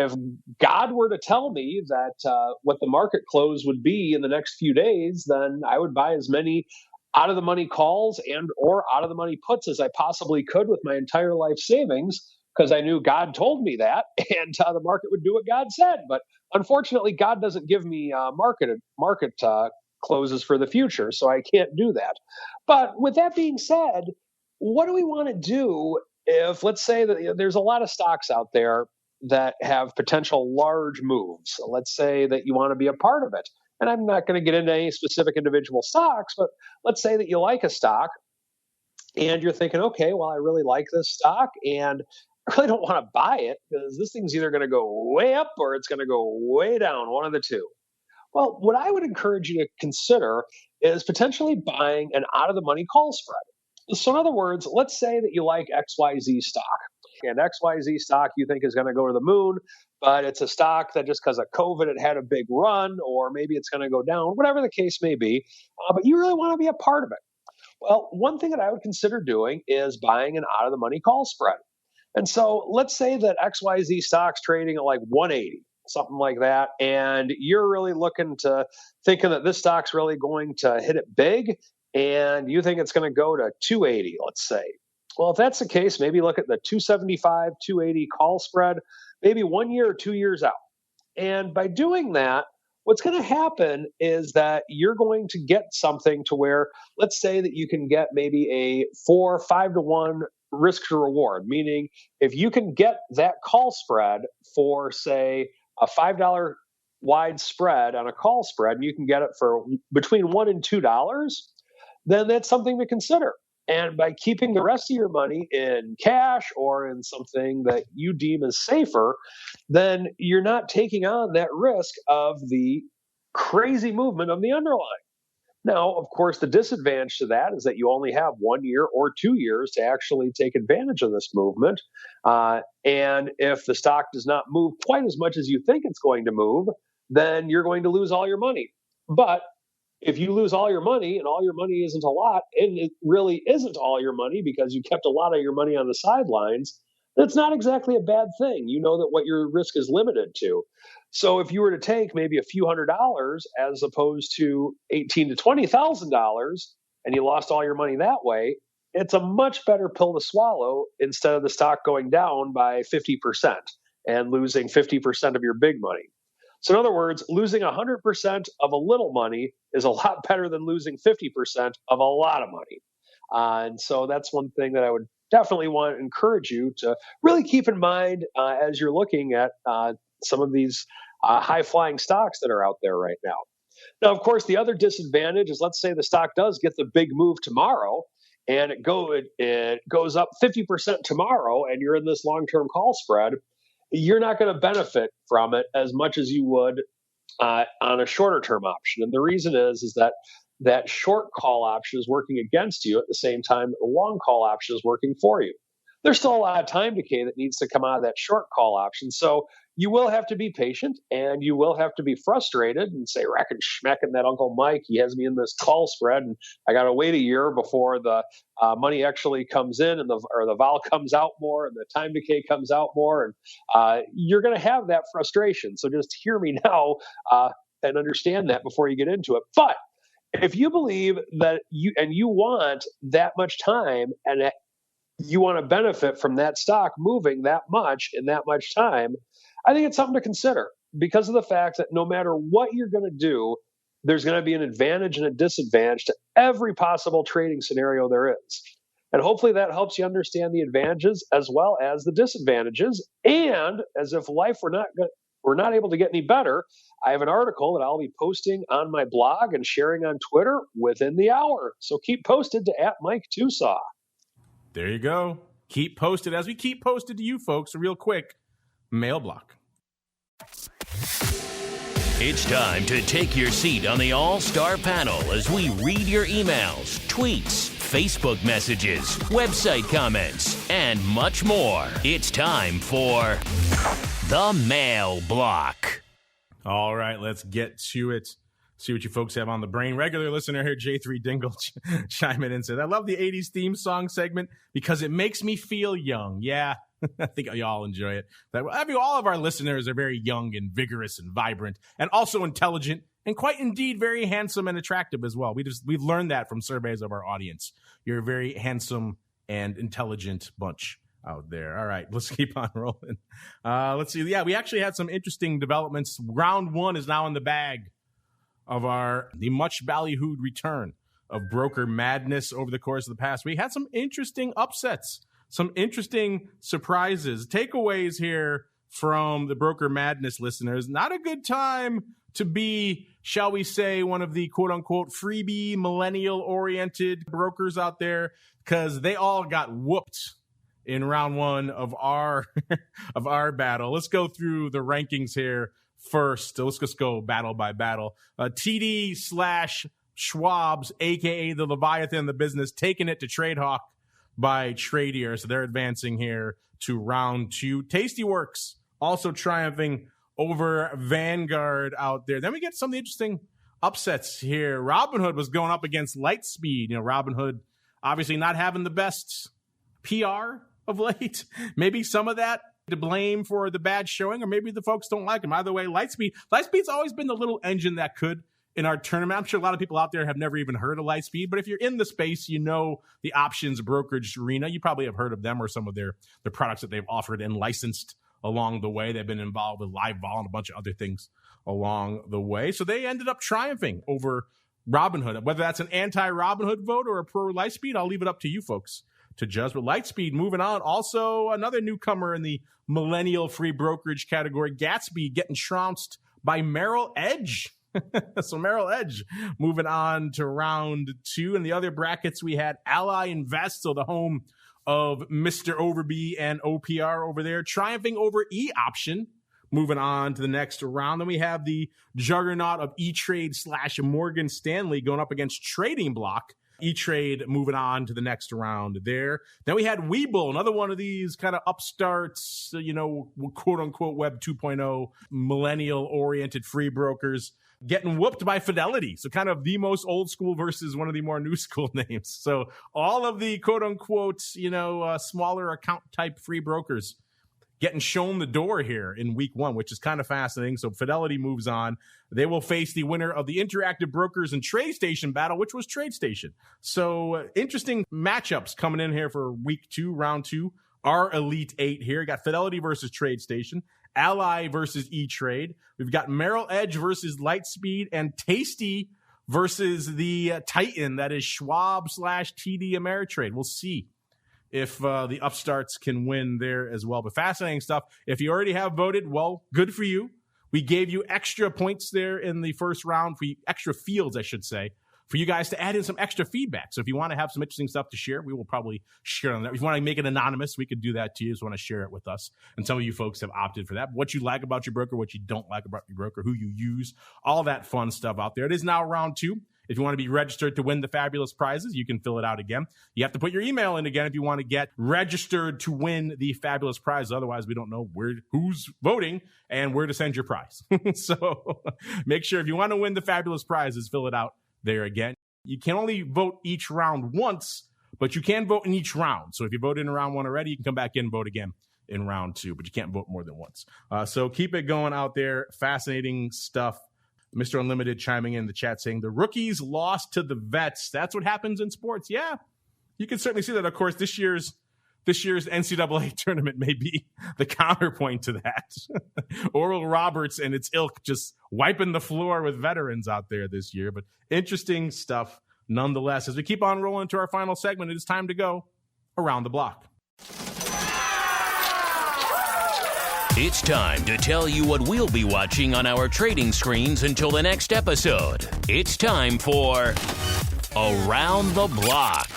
If God were to tell me that what the market close would be in the next few days, then I would buy as many out of the money calls and or out of the money puts as I possibly could with my entire life savings, because I knew God told me that, and the market would do what God said. But unfortunately, God doesn't give me market closes for the future, so I can't do that. But with that being said, what do we want to do if, let's say that there's a lot of stocks out there that have potential large moves? So let's say that you want to be a part of it. And I'm not going to get into any specific individual stocks, but let's say that you like a stock and you're thinking, okay, well, I really like this stock and I really don't want to buy it because this thing's either going to go way up or it's going to go way down, one of the two. Well, what I would encourage you to consider is potentially buying an out-of-the-money call spread. So in other words, let's say that you like XYZ stock, and XYZ stock you think is going to go to the moon, but it's a stock that just because of COVID, it had a big run, or maybe it's going to go down, whatever the case may be, but you really want to be a part of it. Well, one thing that I would consider doing is buying an out-of-the-money call spread. And so let's say that XYZ stock's trading at like 180, something like that, and you're really thinking that this stock's really going to hit it big, and you think it's going to go to 280, let's say. Well, if that's the case, maybe look at the 275, 280 call spread, maybe 1 year or 2 years out. And by doing that, what's going to happen is that you're going to get something to where, let's say that you can get maybe a 4, 5 to 1 risk to reward, meaning if you can get that call spread for, say, a $5 wide spread on a call spread, and you can get it for between $1 and $2, then that's something to consider. And by keeping the rest of your money in cash or in something that you deem as safer, then you're not taking on that risk of the crazy movement of the underlying. Now, of course, the disadvantage to that is that you only have 1 year or 2 years to actually take advantage of this movement. And if the stock does not move quite as much as you think it's going to move, then you're going to lose all your money. But if you lose all your money, and all your money isn't a lot, and it really isn't all your money because you kept a lot of your money on the sidelines, that's not exactly a bad thing. You know that what your risk is limited to. So if you were to take maybe a few $100s as opposed to $18,000 to $20,000, and you lost all your money that way, it's a much better pill to swallow instead of the stock going down by 50% and losing 50% of your big money. So in other words, losing 100% of a little money is a lot better than losing 50% of a lot of money. And so that's one thing that I would definitely want to encourage you to really keep in mind as you're looking at some of these high-flying stocks that are out there right now. Now, of course, the other disadvantage is, let's say the stock does get the big move tomorrow, and it goes up 50% tomorrow, and you're in this long-term call spread. You're not going to benefit from it as much as you would on a shorter term option. And the reason is that short call option is working against you at the same time that the long call option is working for you. There's still a lot of time decay that needs to come out of that short call option. So you will have to be patient, and you will have to be frustrated and say, rack and schmeck, and that Uncle Mike, he has me in this call spread, and I got to wait a year before the money actually comes in, and the vol comes out more, and the time decay comes out more, and you're going to have that frustration. So just hear me now and understand that before you get into it. But if you believe that you want that much time, and you want to benefit from that stock moving that much in that much time, I think it's something to consider, because of the fact that no matter what you're going to do, there's going to be an advantage and a disadvantage to every possible trading scenario there is. And hopefully that helps you understand the advantages as well as the disadvantages. And as if life were not able to get any better, I have an article that I'll be posting on my blog and sharing on Twitter within the hour. So keep posted to @MikeTOSAW. There you go. Keep posted as we keep posted to you folks. Real quick, mail block. It's time to take your seat on the All-Star panel as we read your emails, tweets, Facebook messages, website comments, and much more. It's time for the mail block. All right, let's get to it. See what you folks have on the brain. Regular listener here, J3 Dingle, chime in and says, I love the 80s theme song segment because it makes me feel young. Yeah, I think y'all enjoy it. All of our listeners are very young and vigorous and vibrant and also intelligent and quite indeed very handsome and attractive as well. We've learned that from surveys of our audience. You're a very handsome and intelligent bunch out there. All right, let's keep on rolling. Let's see. Yeah, we actually had some interesting developments. Round one is now in the bag. of the much ballyhooed return of Broker Madness over the course of the past week. Had some interesting upsets, some interesting surprises. Takeaways here from the Broker Madness listeners. Not a good time to be, shall we say, one of the quote-unquote freebie, millennial-oriented brokers out there, because they all got whooped in round one of our of our battle. Let's go through the rankings here first. Let's just go battle by battle. TD / Schwab's, a.k.a. the Leviathan of the business, taking it to Tradehawk by Tradier. So they're advancing here to round two. Tastyworks also triumphing over Vanguard out there. Then we get some of the interesting upsets here. Robinhood was going up against Lightspeed. Robinhood obviously not having the best PR of late. Maybe some of that to blame for the bad showing, or maybe the folks don't like him. Either way, Lightspeed's always been the little engine that could in our tournament. I'm sure a lot of people out there have never even heard of Lightspeed, but if you're in the space, the options brokerage arena, you probably have heard of them or some of their products that they've offered and licensed along the way. They've been involved with live vol and a bunch of other things along the way. So they ended up triumphing over Robinhood. Whether that's an anti-Robinhood vote or a pro-Lightspeed, I'll leave it up to you folks to judge. But Lightspeed moving on. Also, another newcomer in the millennial free brokerage category, Gatsby, getting trounced by Merrill Edge. So Merrill Edge moving on to round two. In the other brackets, we had Ally Invest, so the home of Mr. Overby and OPR over there, triumphing over E-Option, moving on to the next round. Then we have the juggernaut of E-Trade / Morgan Stanley going up against Trading Block. E-Trade moving on to the next round there. Then we had Webull, another one of these kind of upstarts, quote-unquote Web 2.0 millennial-oriented free brokers, getting whooped by Fidelity. So kind of the most old school versus one of the more new school names. So all of the quote-unquote, smaller account type free brokers getting shown the door here in week one, which is kind of fascinating. So Fidelity moves on. They will face the winner of the Interactive Brokers and TradeStation battle, which was TradeStation. So interesting matchups coming in here for week two, round two. Our Elite Eight here. Got Fidelity versus TradeStation, Ally versus E-Trade. We've got Merrill Edge versus Lightspeed, and Tasty versus the Titan, that is Schwab / TD Ameritrade. We'll see if the upstarts can win there as well. But fascinating stuff. If you already have voted, well, good for you. We gave you extra points there in the first round, extra fields, I should say, for you guys to add in some extra feedback. So if you want to have some interesting stuff to share, we will probably share on that. If you want to make it anonymous, we could do that too. Just want to share it with us. And some of you folks have opted for that. What you like about your broker, what you don't like about your broker, who you use, all that fun stuff out there. It is now round two. If you want to be registered to win the fabulous prizes, you can fill it out again. You have to put your email in again if you want to get registered to win the fabulous prize. Otherwise, we don't know who's voting and where to send your prize. So make sure if you want to win the fabulous prizes, fill it out there again. You can only vote each round once, but you can vote in each round. So if you voted in round one already, you can come back in and vote again in round two, but you can't vote more than once. So keep it going out there. Fascinating stuff. Mr. Unlimited chiming in the chat saying the rookies lost to the vets. That's what happens in sports. Yeah, you can certainly see that. Of course, this year's NCAA tournament may be the counterpoint to that. Oral Roberts and its ilk just wiping the floor with veterans out there this year. But interesting stuff nonetheless. As we keep on rolling to our final segment, it is time to go around the block. It's time to tell you what we'll be watching on our trading screens until the next episode. It's time for Around the Block.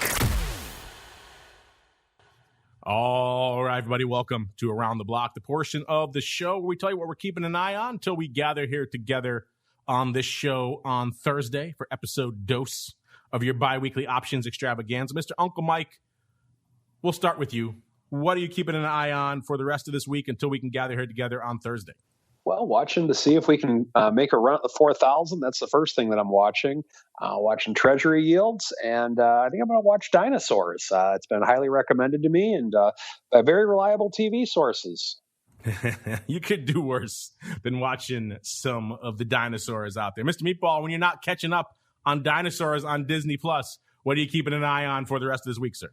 All right, everybody, welcome to Around the Block, the portion of the show where we tell you what we're keeping an eye on until we gather here together on this show on Thursday for episode dose of your biweekly options extravaganza. Mr. Uncle Mike, we'll start with you. What are you keeping an eye on for the rest of this week until we can gather here together on Thursday? Well, watching to see if we can make a run at the 4,000. That's the first thing that I'm watching. Watching Treasury yields, and I think I'm going to watch dinosaurs. It's been highly recommended to me, and by very reliable TV sources. You could do worse than watching some of the dinosaurs out there. Mr. Meatball, when you're not catching up on dinosaurs on Disney+, what are you keeping an eye on for the rest of this week, sir?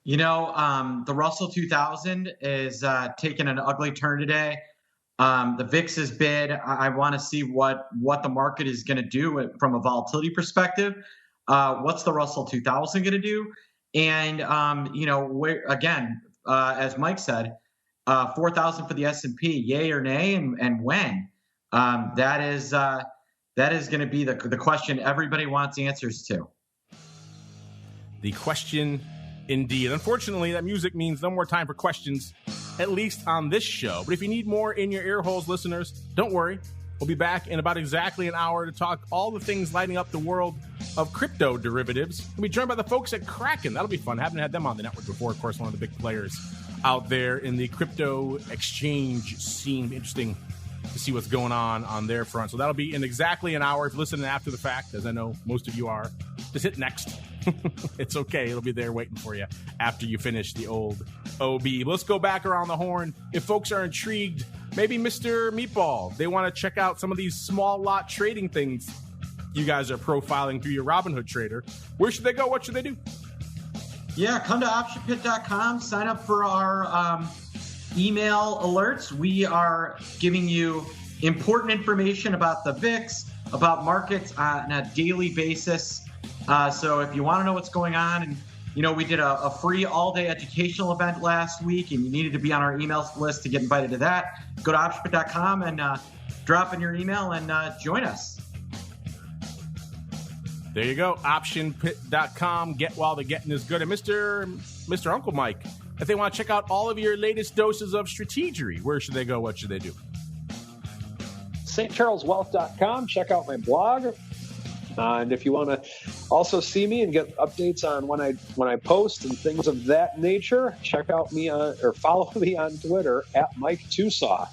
The Russell 2000 is taking an ugly turn today. The VIX is bid. I want to see what the market is going to do from a volatility perspective. What's the Russell 2000 going to do? And as Mike said, 4,000 for the S&P, yay or nay, and when? That is going to be the question everybody wants answers to. The question, indeed. Unfortunately, that music means no more time for questions, at least on this show. But if you need more in your ear holes, listeners, don't worry. We'll be back in about exactly an hour to talk all the things lighting up the world of crypto derivatives. We'll be joined by the folks at Kraken. That'll be fun. Haven't had them on the network before. Of course, one of the big players out there in the crypto exchange scene. Interesting to see what's going on their front. So that'll be in exactly an hour. If you're listening after the fact, as I know most of you are, just hit next. It's okay. It'll be there waiting for you after you finish the old OB. Let's go back around the horn. If folks are intrigued, maybe Mr. Meatball, they want to check out some of these small lot trading things you guys are profiling through your Robinhood trader. Where should they go? What should they do? Yeah, come to optionpit.com. Sign up for our email alerts. We are giving you important information about the VIX, about markets on a daily basis. So if you want to know what's going on, and we did a free all-day educational event last week, and you needed to be on our email list to get invited to that, go to optionpit.com and drop in your email and join us. There you go, optionpit.com. Get while the getting is good. And Mr. Uncle Mike, if they want to check out all of your latest doses of strategery, where should they go? What should they do? stcharleswealth.com. Check out my blog. And if you want to also see me and get updates on when I post and things of that nature, check out me or follow me on Twitter at Mike TOSAW.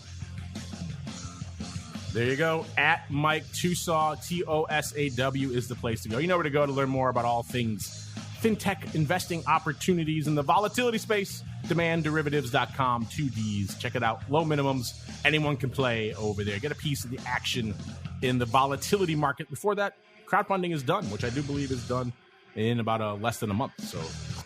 There you go, at Mike TOSAW, TOSAW is the place to go. You know where to go to learn more about all things fintech investing opportunities in the volatility space. Demandderivatives.com, 2Ds. Check it out. Low minimums. Anyone can play over there. Get a piece of the action in the volatility market. Before that, crowdfunding is done, which I do believe is done in about less than a month. So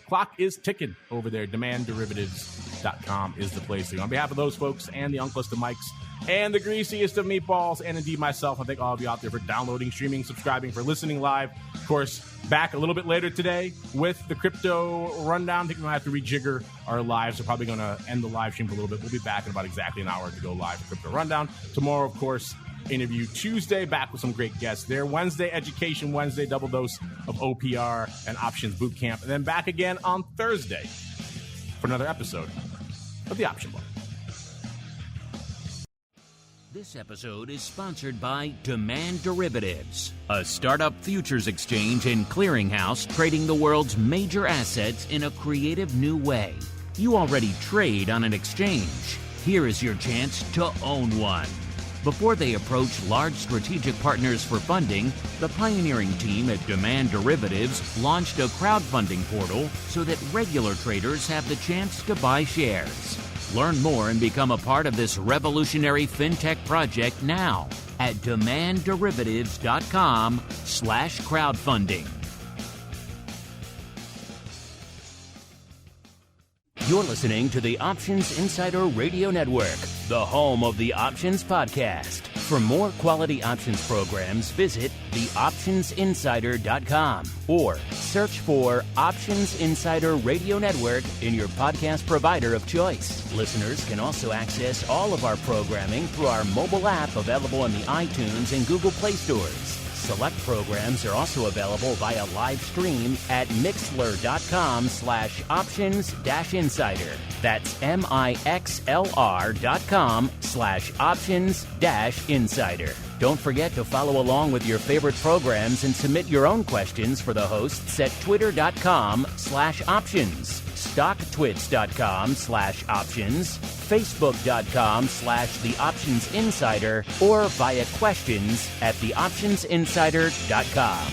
clock is ticking over there. Demandderivatives.com is the place to go. On behalf of those folks and the Unklest of Mikes and the greasiest of meatballs, and indeed myself, I thank all of you out there for downloading, streaming, subscribing, for listening live. Of course, back a little bit later today with the crypto rundown. I think we're going to have to rejigger our lives. We're probably going to end the live stream for a little bit. We'll be back in about exactly an hour to go live for Crypto Rundown. Tomorrow, of course, interview Tuesday, back with some great guests there. Wednesday, Education Wednesday, double dose of OPR and Options Bootcamp. And then back again on Thursday for another episode of The Option Book. This episode is sponsored by Demand Derivatives, a startup futures exchange and clearinghouse trading the world's major assets in a creative new way. You already trade on an exchange. Here is your chance to own one. Before they approach large strategic partners for funding, the pioneering team at Demand Derivatives launched a crowdfunding portal so that regular traders have the chance to buy shares. Learn more and become a part of this revolutionary fintech project now at demandderivatives.com/crowdfunding. You're listening to the Options Insider Radio Network, the home of the Options Podcast. For more quality options programs, visit theoptionsinsider.com or search for Options Insider Radio Network in your podcast provider of choice. Listeners can also access all of our programming through our mobile app available in the iTunes and Google Play stores. Select programs are also available via live stream at mixlr.com/options-insider. That's mixlr.com/options-insider. Don't forget to follow along with your favorite programs and submit your own questions for the hosts at twitter.com/options, stocktwits.com/options, facebook.com/theoptionsinsider, or via questions at theoptionsinsider.com.